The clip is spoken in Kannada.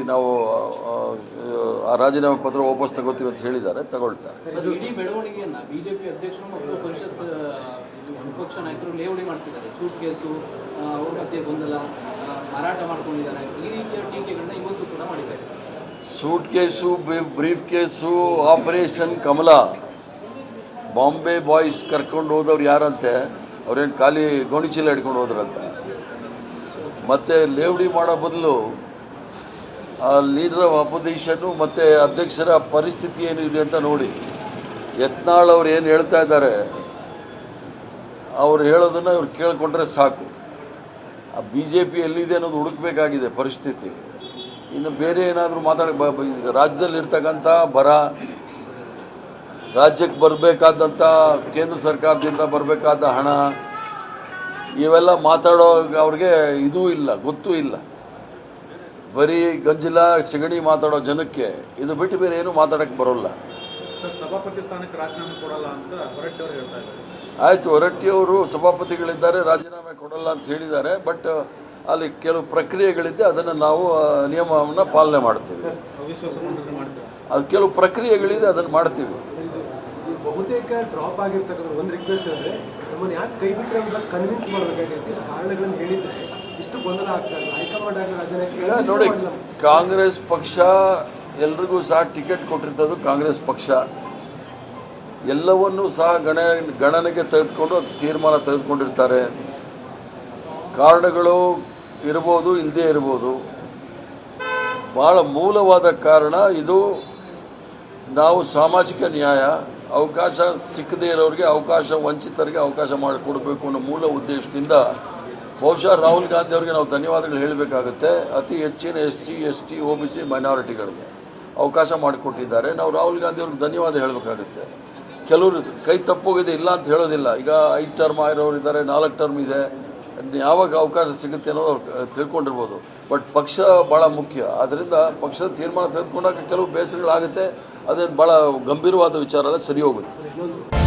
ನಾವು ಆ ರಾಜೀನಾಮೆ ಪತ್ರ ವಾಪಸ್ ತಗೋತೀವಿ ಅಂತ ಹೇಳಿದ್ದಾರೆ, ತಗೊಳ್ತಾರೆ. ಇಡೀ ಬೆಳವಣಿಗೆಯನ್ನ ಬಿಜೆಪಿ ಅಧ್ಯಕ್ಷರು ಮತ್ತು ಪರಿಷತ್ ವಿಪಕ್ಷ ನಾಯಕರು ಲೇವಡಿ ಮಾಡ್ತಿದ್ದಾರೆ. ಸೂಟ್ ಕೇಸು, ಅವ್ರ ಮಧ್ಯೆ ಗೊಂದಲ, ಮಾರಾಟ ಮಾಡ್ಕೊಂಡಿದ್ದಾರೆ, ಈ ರೀತಿಯ ಟೀಕೆಗಳನ್ನ ಇವತ್ತು ಕೂಡ ಮಾಡಿದ್ದಾರೆ. Suitcase, briefcase, operation Kamala, Bombay boys ಕರ್ಕೊಂಡು ಹೋದವ್ರು ಯಾರಂತೆ, ಅವ್ರೇನು ಖಾಲಿ ಗೋಣಿಚೀಲ ಹಿಡ್ಕೊಂಡು ಹೋದ್ರಂತ. ಮತ್ತು ಲೇವಡಿ ಮಾಡೋ ಬದಲು ಆ ಲೀಡರ್ ಆಫ್ ಅಪೋಸಿಷನ್ನು ಮತ್ತು ಅಧ್ಯಕ್ಷರ ಪರಿಸ್ಥಿತಿ ಏನಿದೆ ಅಂತ ನೋಡಿ. ಯತ್ನಾಳ್ ಅವ್ರು ಏನು ಹೇಳ್ತಾ ಇದ್ದಾರೆ, ಅವ್ರು ಹೇಳೋದನ್ನು ಇವ್ರು ಕೇಳಿಕೊಂಡ್ರೆ ಸಾಕು. ಆ ಬಿ ಜೆ ಪಿ ಎಲ್ಲಿದೆ ಅನ್ನೋದು ಹುಡುಕಬೇಕಾಗಿದೆ ಪರಿಸ್ಥಿತಿ. ಇನ್ನು ಬೇರೆ ಏನಾದರೂ ರಾಜ್ಯದಲ್ಲಿರ್ತಕ್ಕಂಥ ಬರ, ರಾಜ್ಯಕ್ಕೆ ಬರಬೇಕಾದಂಥ ಕೇಂದ್ರ ಸರ್ಕಾರದಿಂದ ಬರಬೇಕಾದ ಹಣ, ಇವೆಲ್ಲ ಮಾತಾಡೋ ಅವ್ರಿಗೆ ಇದೂ ಇಲ್ಲ, ಗೊತ್ತೂ ಇಲ್ಲ. ಬರೀ ಗಂಜಲ ಸಿಗಣಿ ಮಾತಾಡೋ ಜನಕ್ಕೆ ಇದು ಬಿಟ್ಟು ಬೇರೆ ಏನೂ ಮಾತಾಡೋಕ್ಕೆ ಬರೋಲ್ಲ. ಸಭಾಪತಿ ಸ್ಥಾನಕ್ಕೆ ರಾಜೀನಾಮೆ ಕೊಡಲ್ಲ ಅಂತ ಹೊರಟ್ಟಿ ಅವರು ಹೇಳ್ತಾ ಇದ್ದಾರೆ. ಆಯಿತು, ಹೊರಟ್ಟಿಯವರು ಸಭಾಪತಿಗಳಿದ್ದಾರೆ, ರಾಜೀನಾಮೆ ಕೊಡಲ್ಲ ಅಂತ ಹೇಳಿದ್ದಾರೆ. ಬಟ್ ಅಲ್ಲಿ ಕೆಲವು ಪ್ರಕ್ರಿಯೆಗಳಿದ್ದೆ, ಅದನ್ನು ನಾವು ನಿಯಮವನ್ನು ಪಾಲನೆ ಮಾಡ್ತೀವಿ. ಅದು ಕೆಲವು ಪ್ರಕ್ರಿಯೆಗಳಿದೆ, ಅದನ್ನು ಮಾಡ್ತೀವಿ. ಬಹುತೇಕ ಡ್ರಾಪ್ ಆಗಿರ್ತಕ್ಕಂಥ ಒಂದು ರಿಕ್ವೆಸ್ಟ್ ಅಂದರೆ ನಮ್ಮನ್ನು ಯಾಕೆ ಕೈ ಬಿಟ್ಟರೆ ಅಂತ ಕನ್ವಿನ್ಸ್ ಮಾಡಬೇಕಾಗಿತ್ತು. ಇಷ್ಟು ಕಾರಣಗಳನ್ನು ಹೇಳಿದರೆ ಇಷ್ಟು ಗೊಂದಲ ಆಗ್ತಾ ಇಲ್ಲ. ಹೈಕಮಾಂಡ್ ಆಗಿ ಈಗ ನೋಡಿ, ಕಾಂಗ್ರೆಸ್ ಪಕ್ಷ ಎಲ್ರಿಗೂ ಸಹ ಟಿಕೆಟ್ ಕೊಟ್ಟಿರ್ತದ್ದು ಕಾಂಗ್ರೆಸ್ ಪಕ್ಷ. ಎಲ್ಲವನ್ನೂ ಸಹ ಗಣನೆಗೆ ತೆಗೆದುಕೊಂಡು ತೀರ್ಮಾನ ತೆಗೆದುಕೊಂಡಿರ್ತಾರೆ. ಕಾರಣಗಳು ಇರ್ಬೋದು, ಇಲ್ಲದೇ ಇರ್ಬೋದು. ಭಾಳ ಮೂಲವಾದ ಕಾರಣ ಇದು, ನಾವು ಸಾಮಾಜಿಕ ನ್ಯಾಯ, ಅವಕಾಶ ಸಿಕ್ಕದೇ ಇರೋರಿಗೆ ಅವಕಾಶ, ವಂಚಿತರಿಗೆ ಅವಕಾಶ ಮಾಡಿಕೊಡ್ಬೇಕು ಅನ್ನೋ ಮೂಲ ಉದ್ದೇಶದಿಂದ ಬಹುಶಃ ರಾಹುಲ್ ಗಾಂಧಿ ಅವರಿಗೆ ನಾವು ಧನ್ಯವಾದಗಳು ಹೇಳಬೇಕಾಗುತ್ತೆ. ಅತಿ ಹೆಚ್ಚಿನ SC ST OBC ಮೈನಾರಿಟಿಗಳಿಗೆ ಅವಕಾಶ ಮಾಡಿಕೊಟ್ಟಿದ್ದಾರೆ. ನಾವು ರಾಹುಲ್ ಗಾಂಧಿ ಅವ್ರಿಗೆ ಧನ್ಯವಾದ ಹೇಳಬೇಕಾಗುತ್ತೆ. ಕೆಲವರು ಕೈ ತಪ್ಪೋಗಿದೆ, ಇಲ್ಲ ಅಂತ ಹೇಳೋದಿಲ್ಲ. ಈಗ 5 ಟರ್ಮ್ ಆಗಿರೋರು ಇದ್ದಾರೆ, 4 ಟರ್ಮ್ ಇದೆ, ಯಾವಾಗ ಅವಕಾಶ ಸಿಗುತ್ತೆ ಅನ್ನೋದು ಅವ್ರು ತಿಳ್ಕೊಂಡಿರ್ಬೋದು. ಬಟ್ ಪಕ್ಷ ಭಾಳ ಮುಖ್ಯ. ಆದ್ದರಿಂದ ಪಕ್ಷದ ತೀರ್ಮಾನ ತೆಗೆದುಕೊಂಡಾಗ ಕೆಲವು ಬೇಸರಗಳಾಗುತ್ತೆ. ಅದೇನು ಭಾಳ ಗಂಭೀರವಾದ ವಿಚಾರ ಅಲ್ಲ, ಸರಿ ಹೋಗುತ್ತೆ.